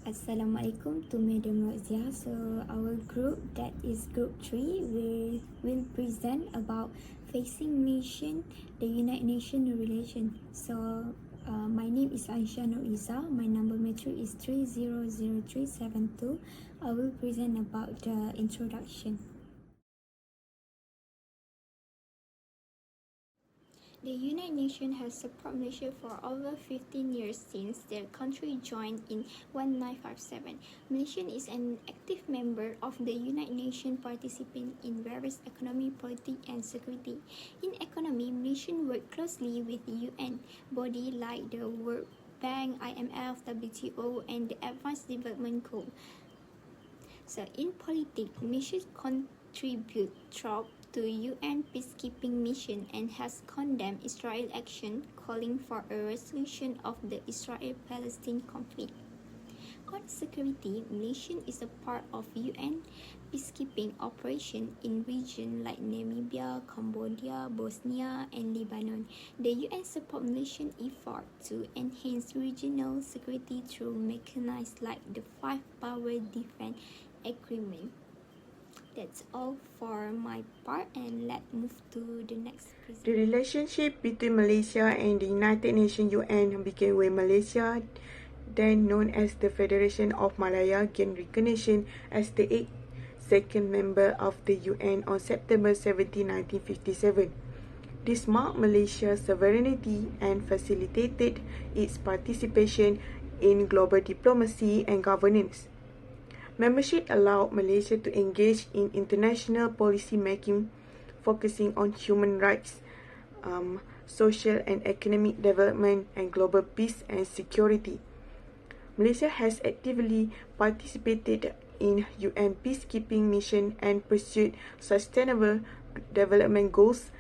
Assalamualaikum to Madam Rozia. So our group, that is group 3, we will present about facing nation, the United Nations relation. So my name is Aisha Nur Iza. My number matric is 300372. I will present about the introduction. The United Nations has supported Malaysia for over 15 years since the country joined in 1957. Malaysia is an active member of the United Nations, participating in various economic, politics and security. In economy, Malaysia works closely with the UN body like the World Bank, IMF, WTO and the Advanced Development Goal. So in politics, Malaysia contribute troops to UN peacekeeping mission and has condemned Israel action, calling for a resolution of the Israel-Palestine conflict. On security, Malaysia is a part of UN peacekeeping operation in regions like Namibia, Cambodia, Bosnia, and Lebanon. The UN support Malaysian effort to enhance regional security through mechanisms like the Five Power Defence Agreement. That's all for my part, and let's move to the next presentation. The relationship between Malaysia and the United Nations UN began when Malaysia, then known as the Federation of Malaya, gained recognition as the 82nd member of the UN on September 17, 1957. This marked Malaysia's sovereignty and facilitated its participation in global diplomacy and governance. Membership allowed Malaysia to engage in international policy making, focusing on human rights, social and economic development, and global peace and security. Malaysia has actively participated in UN peacekeeping mission and pursued sustainable development goals,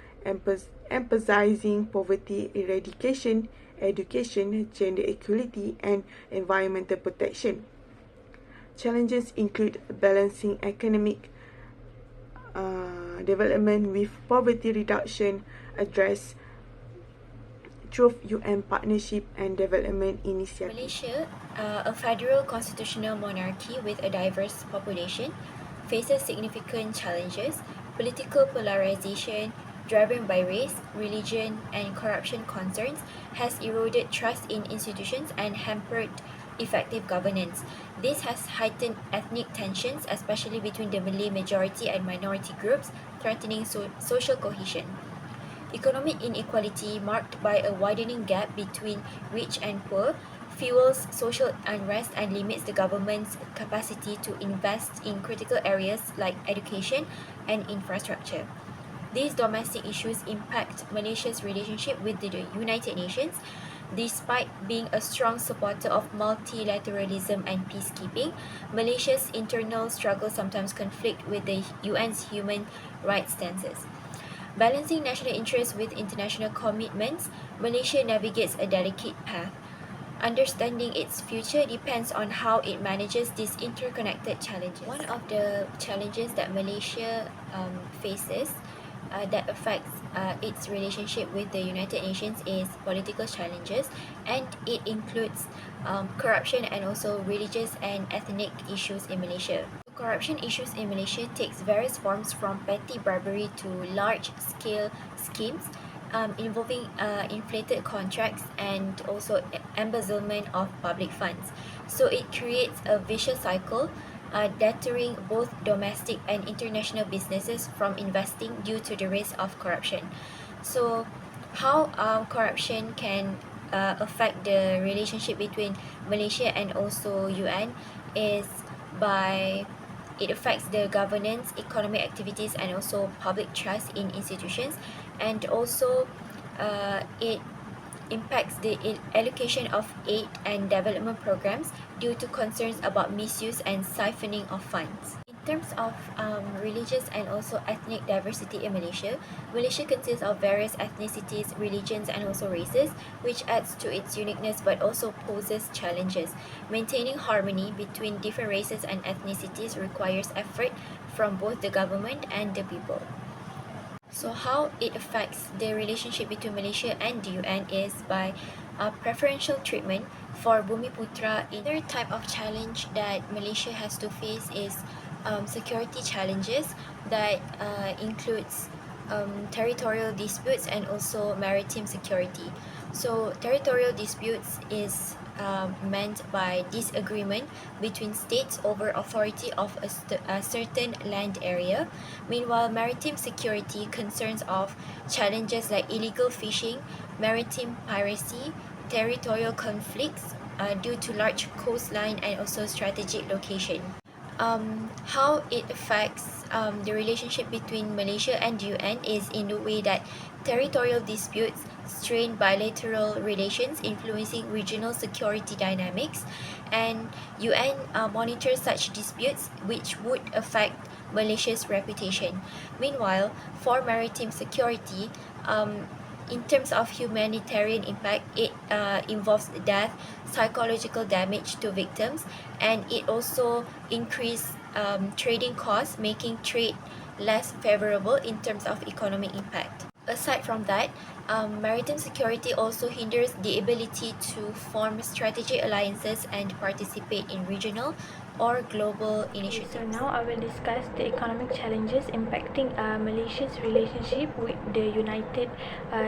emphasizing poverty eradication, education, gender equality, and environmental protection. Challenges include balancing economic development with poverty reduction, addressed through UN partnership and development initiatives. Malaysia, a federal constitutional monarchy with a diverse population, faces significant challenges: political polarization, driven by race, religion, and corruption concerns, has eroded trust in institutions and hampered effective governance. This has heightened ethnic tensions, especially between the Malay majority and minority groups, threatening social cohesion. Economic inequality, marked by a widening gap between rich and poor, fuels social unrest and limits the government's capacity to invest in critical areas like education and infrastructure. These domestic issues impact Malaysia's relationship with the United Nations. Despite being a strong supporter of multilateralism and peacekeeping, Malaysia's internal struggles sometimes conflict with the UN's human rights stances. Balancing national interests with international commitments, Malaysia navigates a delicate path. Understanding its future depends on how it manages these interconnected challenges. One of the challenges that Malaysia faces that affects its relationship with the United Nations is political challenges, and it includes corruption and also religious and ethnic issues in Malaysia. Corruption issues in Malaysia takes various forms, from petty bribery to large-scale schemes involving inflated contracts and also embezzlement of public funds. So it creates a vicious cycle, deterring both domestic and international businesses from investing due to the risk of corruption. So how corruption can affect the relationship between Malaysia and also UN is by it affects the governance, economic activities, and also public trust in institutions, and also it impacts the allocation of aid and development programs due to concerns about misuse and siphoning of funds. In terms of religious and also ethnic diversity in Malaysia, Malaysia consists of various ethnicities, religions, and also races, which adds to its uniqueness but also poses challenges. Maintaining harmony between different races and ethnicities requires effort from both the government and the people. So how it affects the relationship between Malaysia and the UN is by preferential treatment for Bumiputra, another type of challenge that Malaysia has to face is security challenges that includes territorial disputes and also maritime security. So territorial disputes is meant by disagreement between states over authority of a certain land area. Meanwhile, maritime security concerns of challenges like illegal fishing, maritime piracy, territorial conflicts due to large coastline and also strategic location. How it affects the relationship between Malaysia and UN is in the way that territorial disputes strain bilateral relations, influencing regional security dynamics, and UN monitors such disputes, which would affect Malaysia's reputation. Meanwhile, for maritime security, in terms of humanitarian impact, it involves death, psychological damage to victims, and it also increase trading costs, making trade less favorable in terms of economic impact. Aside from that, maritime security also hinders the ability to form strategic alliances and participate in regional or global initiatives. So now I will discuss the economic challenges impacting Malaysia's relationship with the United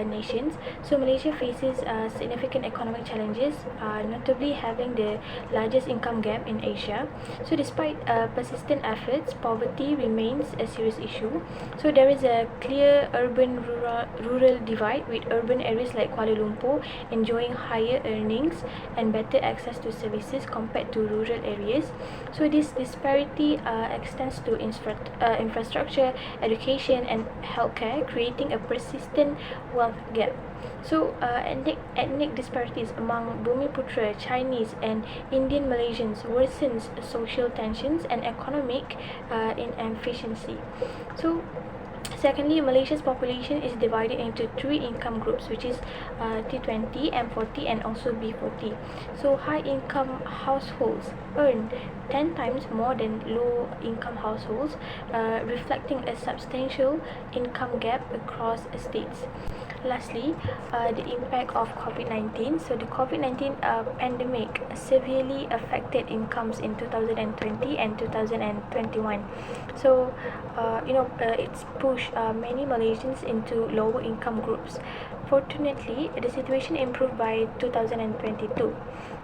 Nations. So Malaysia faces significant economic challenges, notably having the largest income gap in Asia. So despite persistent efforts, poverty remains a serious issue. So there is a clear urban-rural divide, with urban areas like Kuala Lumpur enjoying higher earnings and better access to services compared to rural areas. So this disparity extends to infrastructure, education, and healthcare, creating a persistent wealth gap. So ethnic disparities among Bumiputra, Chinese, and Indian Malaysians worsens social tensions and economic inefficiency. So secondly, Malaysia's population is divided into three income groups, which is T20, M40, and also B40. So high income households earn 10 times more than low income households, reflecting a substantial income gap across states. Lastly, the impact of COVID-19. So the COVID-19 pandemic severely affected incomes in 2020 and 2021. So it's pushed many Malaysians into lower income groups. Fortunately, the situation improved by 2022,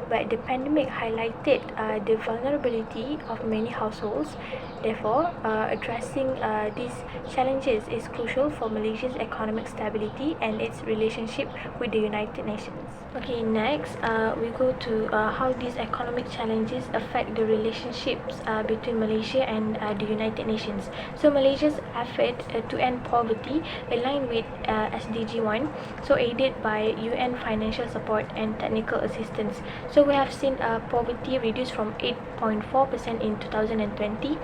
but the pandemic highlighted the vulnerability of many households. Therefore, addressing these challenges is crucial for Malaysia's economic stability and its relationship with the United Nations. Okay, next we go to how these economic challenges affect the relationships between Malaysia and the United Nations. So Malaysia's effort to end poverty align with SDG 1, so aided by UN financial support and technical assistance. So we have seen poverty reduced from 8.4% in 2020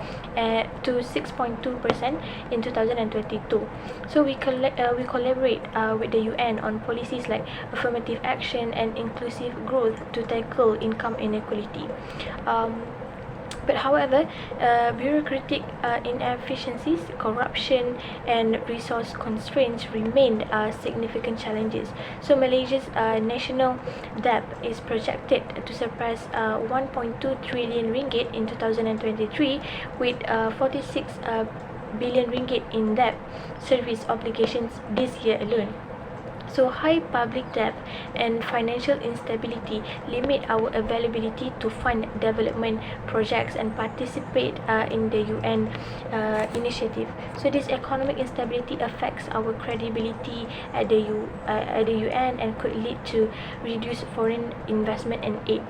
to 6.2% in 2022. So we collaborate with the UN on policies like affirmative action and inclusive growth to tackle income inequality. But however, bureaucratic inefficiencies, corruption, and resource constraints remain significant challenges. So Malaysia's national debt is projected to surpass 1.2 trillion ringgit in 2023, with 46 billion ringgit in debt service obligations this year alone. So high public debt and financial instability limit our availability to fund development projects and participate in the UN initiative. So this economic instability affects our credibility at the UN and could lead to reduced foreign investment and aid.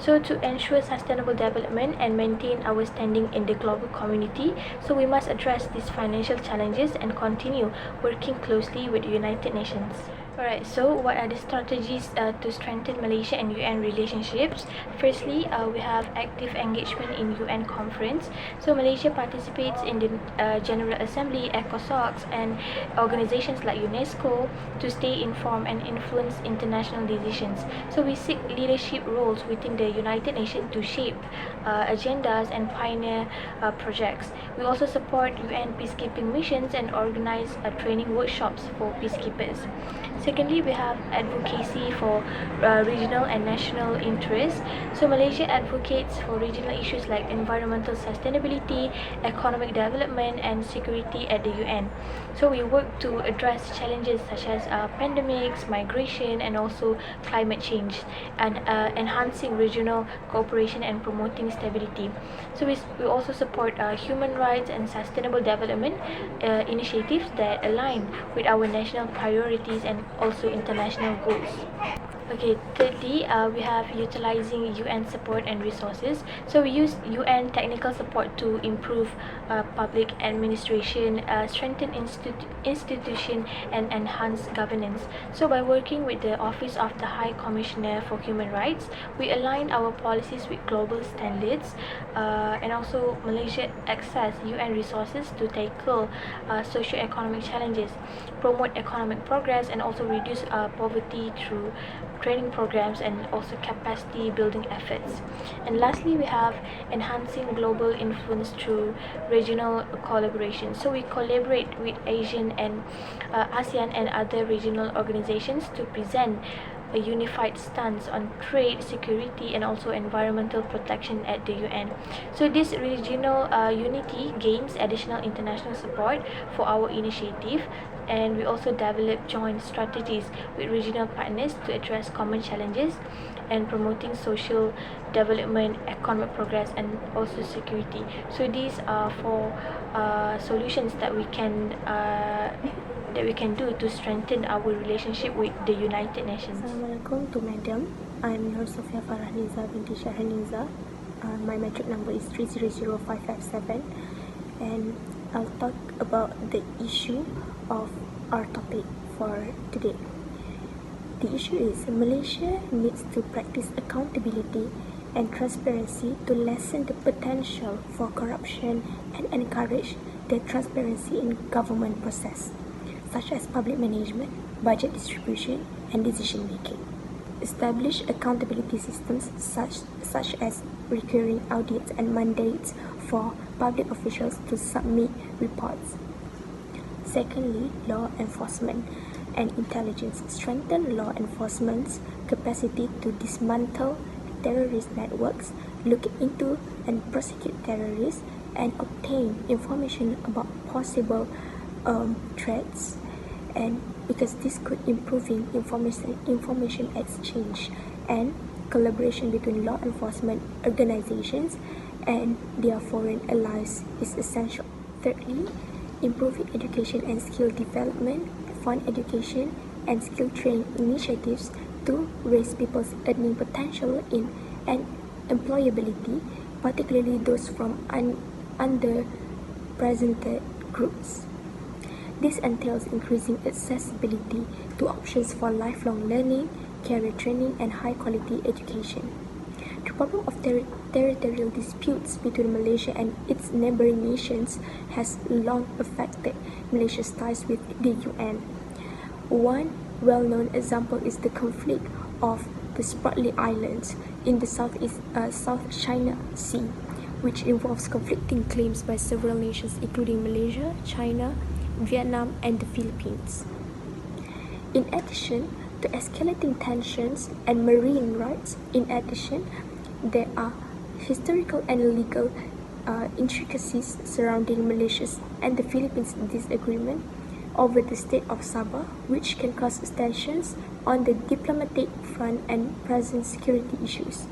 So to ensure sustainable development and maintain our standing in the global community, so we must address these financial challenges and continue working closely with the United Nations. Alright, so what are the strategies to strengthen Malaysia and UN relationships? Firstly, we have active engagement in UN conference. So Malaysia participates in the General Assembly, ECOSOC, and organizations like UNESCO to stay informed and influence international decisions. So we seek leadership roles within the United Nations to shape agendas and pioneer projects. We also support UN peacekeeping missions and organize training workshops for peacekeepers. Secondly, we have advocacy for regional and national interests. So Malaysia advocates for regional issues like environmental sustainability, economic development, and security at the UN. So we work to address challenges such as pandemics, migration, and also climate change, and enhancing regional cooperation and promoting stability. So we also support human rights and sustainable development initiatives that align with our national priorities and also international goals. Okay, thirdly, we have utilizing UN support and resources. So we use UN technical support to improve public administration, strengthen institution, and enhance governance. So by working with the Office of the High Commissioner for Human Rights, we align our policies with global standards, and also Malaysia access UN resources to tackle socio-economic challenges, promote economic progress, and also reduce poverty through training programs and also capacity building efforts. And lastly, we have enhancing global influence through regional collaboration. So we collaborate with Asian and ASEAN and other regional organizations to present a unified stance on trade, security, and also environmental protection at the UN. So this regional unity gains additional international support for our initiative, and we also develop joint strategies with regional partners to address common challenges and promoting social development, economic progress, and also security. So these are four solutions that we can do to strengthen our relationship with the United Nations. Assalamualaikum to Madam. I'm Nur Sofia Farahniza binti Shahraniza. My metric number is 300557, and I'll talk about the issue of our topic for today. The issue is Malaysia needs to practice accountability and transparency to lessen the potential for corruption and encourage the transparency in government process, such as public management, budget distribution, and decision making. Establish accountability systems such as recurring audits and mandates for public officials to submit reports. Secondly, law enforcement and intelligence. Strengthen law enforcement's capacity to dismantle terrorist networks, look into and prosecute terrorists, and obtain information about possible threats, and because this could improving information exchange and collaboration between law enforcement organizations and their foreign allies is essential. Thirdly, improving education and skill development, fund education and skill training initiatives to raise people's earning potential in and employability, particularly those from underrepresented groups. This entails increasing accessibility to options for lifelong learning, career training, and high-quality education. The problem of territorial disputes between Malaysia and its neighboring nations has long affected Malaysia's ties with the UN. One well-known example is the conflict of the Spratly Islands in the South China Sea, which involves conflicting claims by several nations including Malaysia, China, Vietnam, and the Philippines. In addition to escalating tensions and marine rights, there are historical and legal intricacies surrounding Malaysia's and the Philippines' disagreement over the state of Sabah, which can cause tensions on the diplomatic front and present security issues.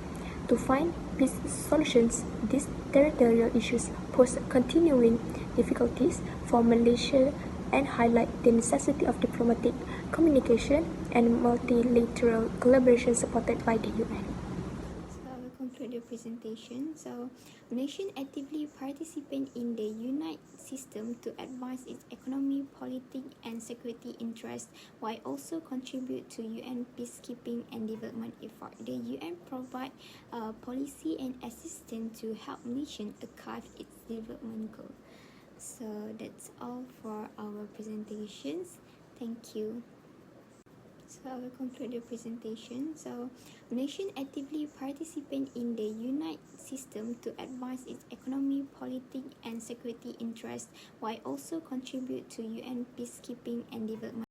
To find peace solutions, these territorial issues pose continuing difficulties for Malaysia and highlight the necessity of diplomatic communication and multilateral collaboration supported by the UN. So I will conclude the presentation. So Malaysia actively participate in the UNITE system to advance its economy, politics, and security interests, while also contribute to UN peacekeeping and development effort. The UN provide policy and assistance to help nation achieve its development goal. So that's all for our presentations. Thank you. So I will conclude the presentation. So Malaysia actively participate in the UNITE system to advance its economy, politics, and security interests, while also contribute to UN peacekeeping and development.